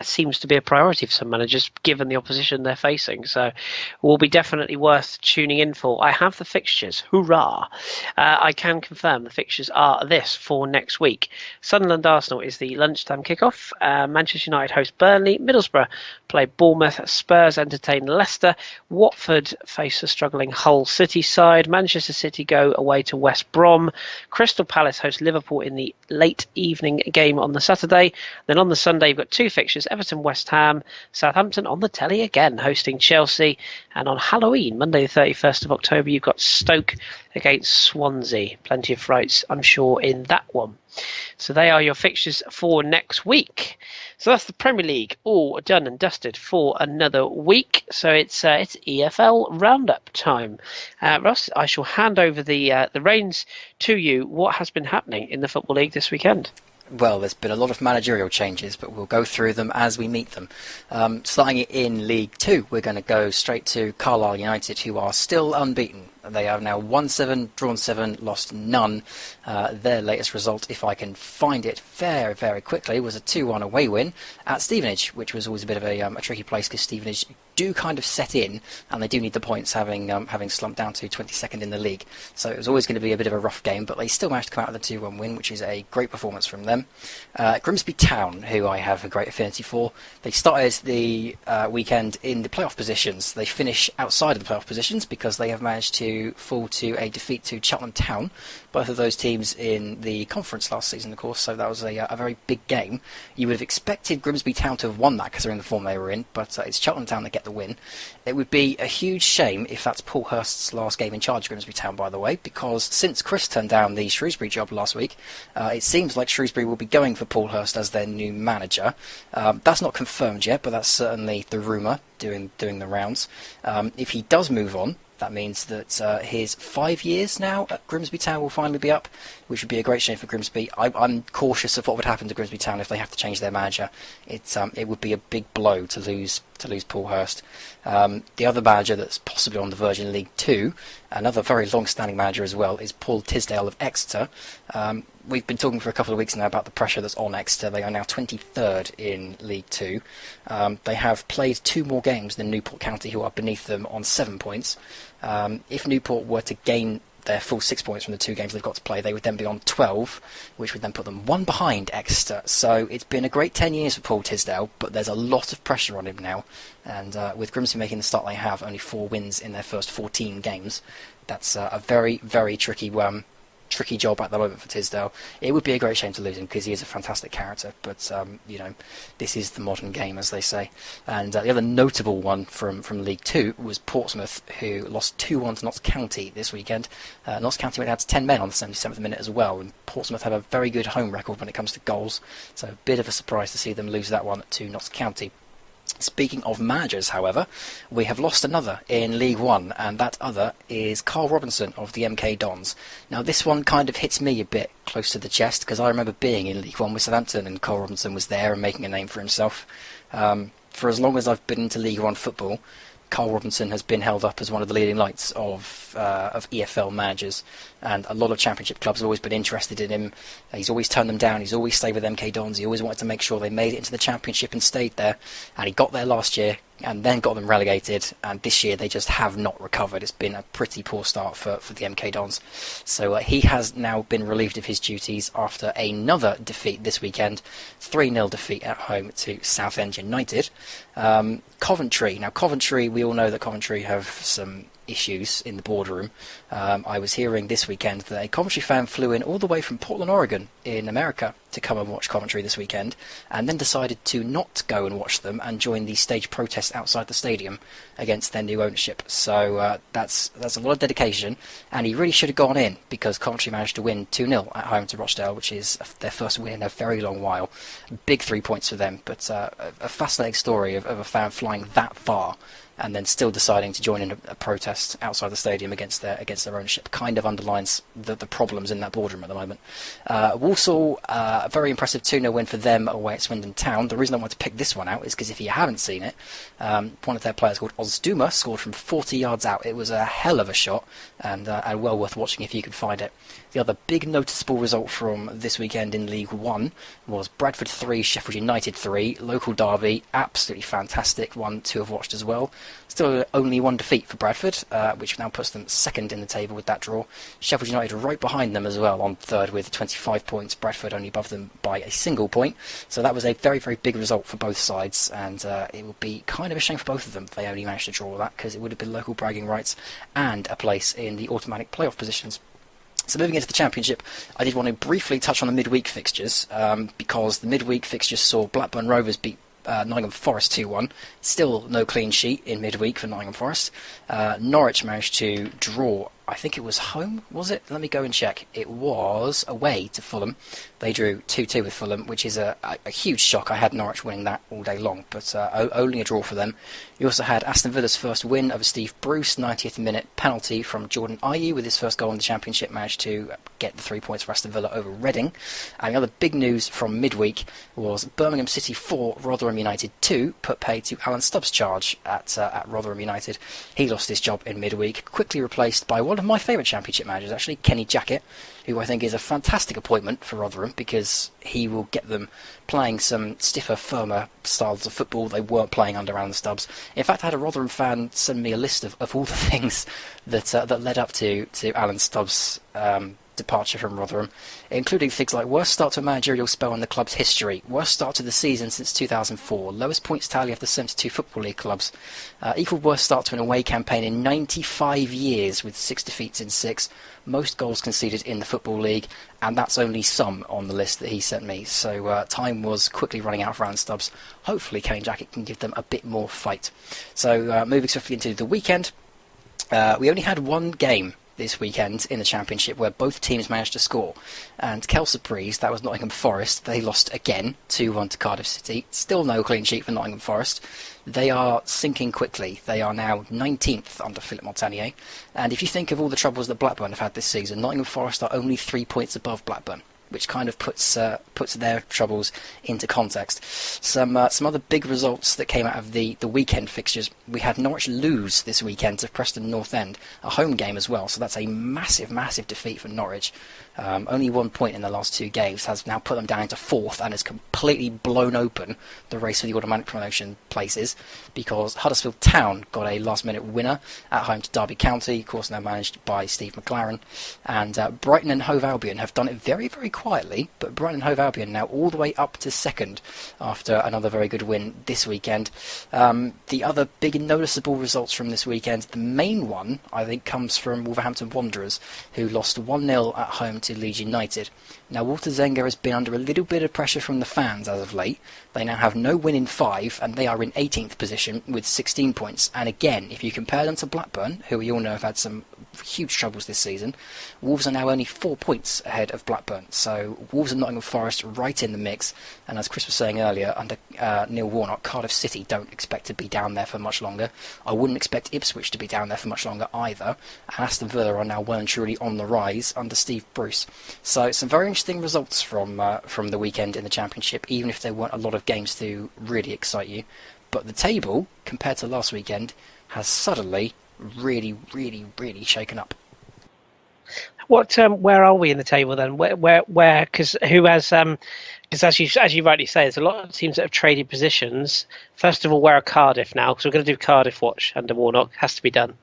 seems to be a priority for some managers, given the opposition they're facing. So will be definitely worth tuning in for. I have the fixtures. Hurrah! I can confirm the fixtures are this for next week. Sunderland Arsenal is the lunchtime kickoff. Manchester United host Burnley. Middlesbrough play Bournemouth. Spurs entertain Leicester. Watford face a struggling Hull City side. Manchester City go away to West Brom. Crystal Palace host Liverpool in the late evening game on the Saturday. Then on the Sunday, you've got 2 fixtures: Everton, West Ham, Southampton on the telly again, hosting Chelsea. And on Halloween, Monday the 31st of October, you've got Stoke against Swansea. Plenty of frights, I'm sure, in that one. So they are your fixtures for next week. So that's the Premier League all done and dusted for another week. So it's EFL Roundup time. Ross, I shall hand over the reins to you. What has been happening in the Football League this weekend? Well, there's been a lot of managerial changes, but we'll go through them as we meet them. Starting in League 2, we're going to go straight to Carlisle United, who are still unbeaten. They have now won 7, drawn 7, lost none. Their latest result, if I can find it very, very quickly, was a 2-1 away win at Stevenage, which was always a bit of a tricky place, because Stevenage do kind of set in, and they do need the points, having slumped down to 22nd in the league. So it was always going to be a bit of a rough game, but they still managed to come out with a 2-1 win, which is a great performance from them. Grimsby Town, who I have a great affinity for, they started the weekend in the playoff positions. They finish outside of the playoff positions because they have managed to fall to a defeat to Cheltenham Town, both of those teams in the conference last season, of course, so that was a very big game. You would have expected Grimsby Town to have won that because they're in the form they were in, but it's Cheltenham Town that get the win. It would be a huge shame if that's Paul Hurst's last game in charge of Grimsby Town, by the way, because since Kris turned down the Shrewsbury job last week, it seems like Shrewsbury will be going for Paul Hurst as their new manager. That's not confirmed yet, but that's certainly the rumour doing the rounds. If he does move on, that means that his 5 years now at Grimsby Town will finally be up, which would be a great shame for Grimsby. I'm cautious of what would happen to Grimsby Town if they have to change their manager. It would be a big blow to lose Paul Hurst. The other manager that's possibly on the verge in League 2, another very long-standing manager as well, is Paul Tisdale of Exeter. We've been talking for a couple of weeks now about the pressure that's on Exeter. They are now 23rd in League 2. They have played 2 more games than Newport County, who are beneath them on 7 points. If Newport were to gain their full 6 points from the 2 games they've got to play, they would then be on 12, which would then put them 1 behind Exeter. So it's been a great 10 years for Paul Tisdale, but there's a lot of pressure on him now. And with Grimsby making the start they have, only 4 wins in their first 14 games, that's a very, very tricky job at the moment for Tisdale. It would be a great shame to lose him because he is a fantastic character, but this is the modern game, as they say. And the other notable one from League 2 was Portsmouth, who lost 2-1 to Notts County this weekend. Notts County went out to 10 men on the 77th minute as well, and Portsmouth have a very good home record when it comes to goals, so a bit of a surprise to see them lose that one to Notts County. Speaking of managers, however, we have lost another in League 1, and that other is Carl Robinson of the MK Dons. Now, this one kind of hits me a bit close to the chest, because I remember being in League 1 with Southampton, and Carl Robinson was there and making a name for himself. For as long as I've been into League 1 football, Carl Robinson has been held up as one of the leading lights of EFL managers, and a lot of Championship clubs have always been interested in him. He's always turned them down. He's always stayed with MK Dons. He always wanted to make sure they made it into the Championship and stayed there, and he got there last year and then got them relegated, and this year they just have not recovered. It's been a pretty poor start for the MK Dons. So he has now been relieved of his duties after another defeat this weekend, 3-0 defeat at home to Southend United. Coventry. Now, Coventry, we all know that Coventry have some issues in the boardroom. I was hearing this weekend that a Coventry fan flew in all the way from Portland, Oregon in America to come and watch Coventry this weekend, and then decided to not go and watch them and join the stage protest outside the stadium against their new ownership. So that's a lot of dedication, and he really should have gone in, because Coventry managed to win 2-0 at home to Rochdale, which is their first win in a very long while. Big 3 points for them, but a fascinating story of a fan flying that far and then still deciding to join in a protest outside the stadium against their ownership. Kind of underlines the problems in that boardroom at the moment. Walsall, a very impressive 2-0 win for them away at Swindon Town. The reason I want to pick this one out is because if you haven't seen it, one of their players called Ozduma scored from 40 yards out. It was a hell of a shot, and well worth watching if you can find it. The other big noticeable result from this weekend in League 1 was Bradford 3, Sheffield United 3, local derby, absolutely fantastic one to have watched as well. Still only 1 defeat for Bradford, which now puts them second in the table with that draw. Sheffield United right behind them as well on third with 25 points, Bradford only above them by a single point. So that was a very, very big result for both sides, and it would be kind of a shame for both of them if they only managed to draw that, because it would have been local bragging rights and a place in the automatic playoff positions. So moving into the Championship, I did want to briefly touch on the midweek fixtures, because the midweek fixtures saw Blackburn Rovers beat Nottingham Forest 2-1. Still no clean sheet in midweek for Nottingham Forest. Norwich managed to draw, I think it was home, was it? Let me go and check. It was away to Fulham. They drew 2-2 with Fulham, which is a huge shock. I had Norwich winning that all day long, but only a draw for them. You also had Aston Villa's first win over Steve Bruce, 90th minute penalty from Jordan Ayew with his first goal in the Championship, managed to get the 3 points for Aston Villa over Reading. And the other big news from midweek was Birmingham City 4, Rotherham United 2, put pay to Alan Stubbs' charge at Rotherham United. He lost his job in midweek, quickly replaced by one of my favourite Championship managers, actually, Kenny Jackett, who I think is a fantastic appointment for Rotherham, because he will get them playing some stiffer, firmer styles of football they weren't playing under Alan Stubbs. In fact, I had a Rotherham fan send me a list of all the things that led up to Alan Stubbs' departure from Rotherham, including things like worst start to a managerial spell in the club's history, worst start to the season since 2004, lowest points tally of the 72 Football League clubs, equal worst start to an away campaign in 95 years with 6 defeats in 6, most goals conceded in the Football League, and that's only some on the list that he sent me. So time was quickly running out for Alan Stubbs. Hopefully Kenny Jackett can give them a bit more fight. So moving swiftly into the weekend, we only had one game this weekend in the Championship where both teams managed to score, and quelle surprise, that was Nottingham Forest. They lost again 2-1 to Cardiff City. Still no clean sheet for Nottingham Forest. They are sinking quickly. They are now 19th under Philippe Montagnier, and if you think of all the troubles that Blackburn have had this season, Nottingham Forest are only 3 points above Blackburn, which kind of puts their troubles into context. Some other big results that came out of the weekend fixtures. We had Norwich lose this weekend to Preston North End, a home game as well, so that's a massive defeat for Norwich. Only 1 point in the last 2 games has now put them down into 4th and has completely blown open the race for the automatic promotion places, because Huddersfield Town got a last-minute winner at home to Derby County, of course now managed by Steve McLaren, and Brighton and Hove Albion have done it very quietly, but Brighton and Hove Albion now all the way up to 2nd after another very good win this weekend. The other big and noticeable results from this weekend, the main one I think comes from Wolverhampton Wanderers, who lost 1-0 at home to Leeds United. Now Walter Zenga has been under a little bit of pressure from the fans as of late. They now have no win in 5 and they are in 18th position with 16 points, and again, if you compare them to Blackburn, who we all know have had some huge troubles this season, Wolves are now only 4 points ahead of Blackburn. So Wolves and Nottingham Forest right in the mix, and as Kris was saying earlier, under Neil Warnock, Cardiff City don't expect to be down there for much longer. I wouldn't expect Ipswich to be down there for much longer either, and Aston Villa are now well and truly on the rise under Steve Bruce. So some very interesting results from the weekend in the Championship, even if there weren't a lot of games to really excite you. But the table, compared to last weekend, has suddenly really shaken up. What? Where are we in the table then? Where? Because who has? Because as you rightly say, there's a lot of teams that have traded positions. First of all, where are Cardiff now? Because we're going to do Cardiff watch under Warnock. Has to be done.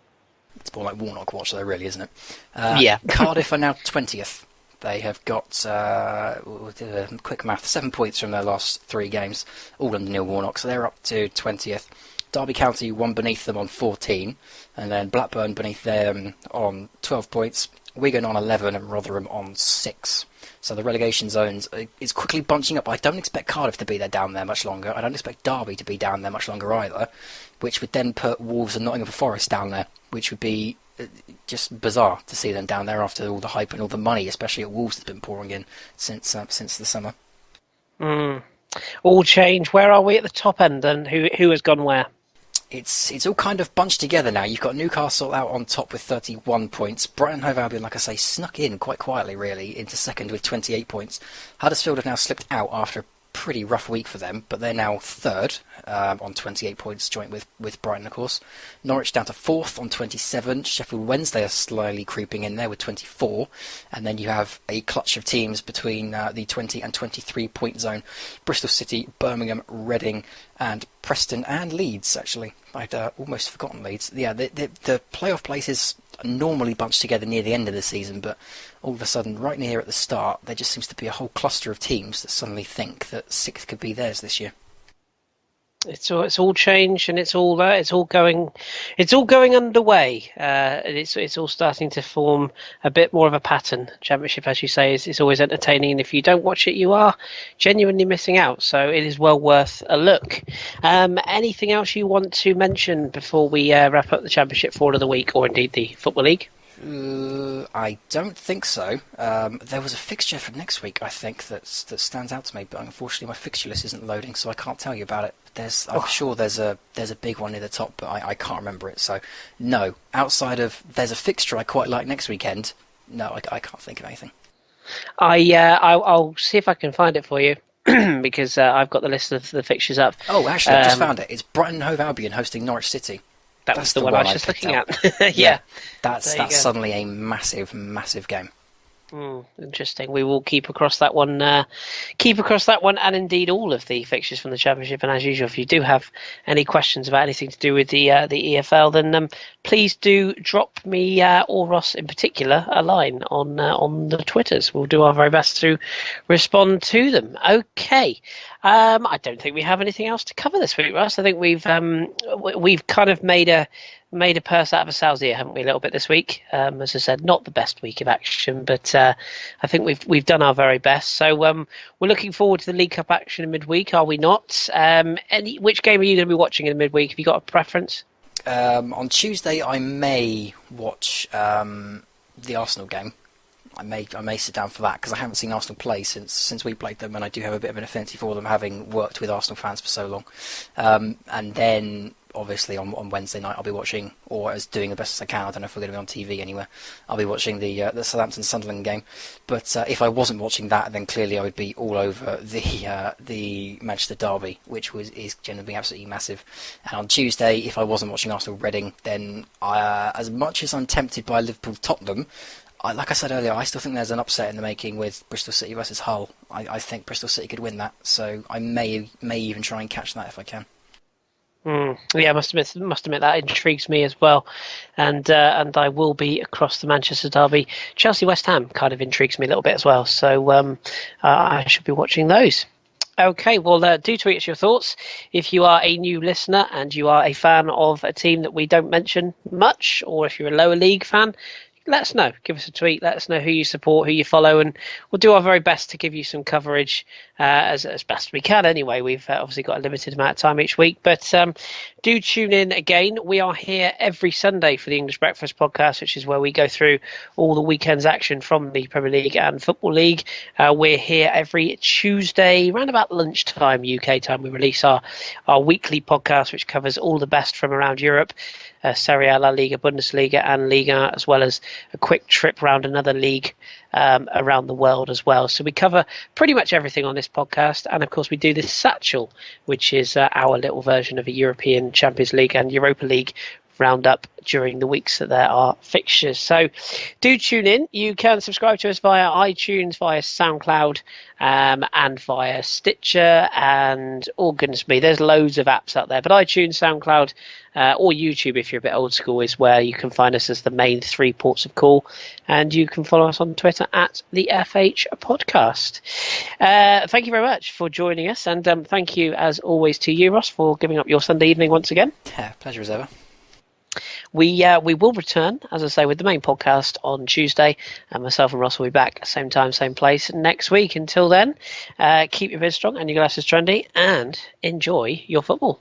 It's more like Warnock watch, though, really, isn't it? Yeah. Cardiff are now 20th. They have got, quick math, 7 points from their last 3 games, all under Neil Warnock, so they're up to 20th. Derby County one beneath them on 14, and then Blackburn beneath them on 12 points, Wigan on 11 and Rotherham on 6. So the relegation zones is quickly bunching up. I don't expect Cardiff to be down there much longer. I don't expect Derby to be down there much longer either, which would then put Wolves and Nottingham Forest down there, which would be just bizarre to see them down there after all the hype and all the money, especially at Wolves, that's been pouring in since the summer. All change. Where are we at the top end, and who has gone where? It's all kind of bunched together now. You've got Newcastle out on top with 31 points. Brighton and Hove Albion, like I say, snuck in quite quietly, really, into 2nd with 28 points. Huddersfield have now slipped out after a pretty rough week for them, but they're now 3rd on 28 points, joint with Brighton, of course. Norwich down to 4th on 27. Sheffield Wednesday are slowly creeping in there with 24. And then you have a clutch of teams between the 20 and 23 point zone. Bristol City, Birmingham, Reading, and Preston and Leeds, actually. I'd almost forgotten Leeds. Yeah, the playoff places are normally bunched together near the end of the season, but all of a sudden, right near at the start, there just seems to be a whole cluster of teams that suddenly think that 6th could be theirs this year. It's all changed, and it's all going underway. It's all starting to form a bit more of a pattern. Championship, as you say, is always entertaining, and if you don't watch it, you are genuinely missing out. So it is well worth a look. Anything else you want to mention before we wrap up the Championship for the week, or indeed the Football League? I don't think so. There was a fixture for next week, I think, that stands out to me, but unfortunately my fixture list isn't loading, so I can't tell you about it. I'm sure there's a big one near the top, but I can't remember it. So no, outside of there's a fixture I quite like next weekend. No, I can't think of anything. I'll see if I can find it for you because I've got the list of the fixtures up. Oh, actually, I just found it. It's Brighton and Hove Albion hosting Norwich City. That's the one I was just looking at. Yeah, that's suddenly a massive game. Interesting. We will keep across that one, and indeed all of the fixtures from the Championship. And as usual, if you do have any questions about anything to do with the EFL, then please do drop me or Ross in particular a line on the Twitters. We'll do our very best to respond to them. Okay. I don't think we have anything else to cover this week, Ross. I think we've kind of made a purse out of ourselves here, haven't we, a little bit this week? As I said, not the best week of action, but I think we've done our very best. So we're looking forward to the League Cup action in midweek, are we not? Which game are you going to be watching in midweek? Have you got a preference? On Tuesday, I may watch the Arsenal game. I may sit down for that because I haven't seen Arsenal play since we played them, and I do have a bit of an affinity for them, having worked with Arsenal fans for so long. And then, obviously, on Wednesday night, I'll be watching, or as doing the best as I can. I don't know if we're going to be on TV anywhere. I'll be watching the Southampton Sunderland game. But if I wasn't watching that, then clearly I would be all over the Manchester derby, which is going to be absolutely massive. And on Tuesday, if I wasn't watching Arsenal Reading, then as much as I'm tempted by Liverpool Tottenham, like I said earlier, I still think there's an upset in the making with Bristol City versus Hull. I think Bristol City could win that, so I may even try and catch that if I can. Yeah, I must admit that intrigues me as well, and I will be across the Manchester derby. Chelsea West Ham kind of intrigues me a little bit as well, so I should be watching those. Okay, well, do tweet us your thoughts. If you are a new listener and you are a fan of a team that we don't mention much, or if you're a lower league fan, let us know. Give us a tweet. Let us know who you support, who you follow, and we'll do our very best to give you some coverage as best we can. Anyway, we've obviously got a limited amount of time each week, but do tune in again. We are here every Sunday for the English Breakfast podcast, which is where we go through all the weekend's action from the Premier League and Football League. We're here every Tuesday, around about lunchtime UK time. We release our weekly podcast, which covers all the best from around Europe. Serie A, La Liga, Bundesliga and Liga, as well as a quick trip around another league around the world as well. So we cover pretty much everything on this podcast. And of course, we do this Satchel, which is our little version of a European Champions League and Europa League roundup during the weeks that there are fixtures. So do tune in. You can subscribe to us via iTunes, via SoundCloud, and via Stitcher, and goodness me, there's loads of apps out there. But iTunes, SoundCloud, or YouTube, if you're a bit old school, is where you can find us as the main 3 ports of call. And you can follow us on Twitter at the FH Podcast. Thank you very much for joining us, and thank you as always to you, Ross, for giving up your Sunday evening once again. Yeah, pleasure as ever. We will return, as I say, with the main podcast on Tuesday, and myself and Ross will be back same time, same place next week. Until then, keep your vid strong and your glasses trendy, and enjoy your football.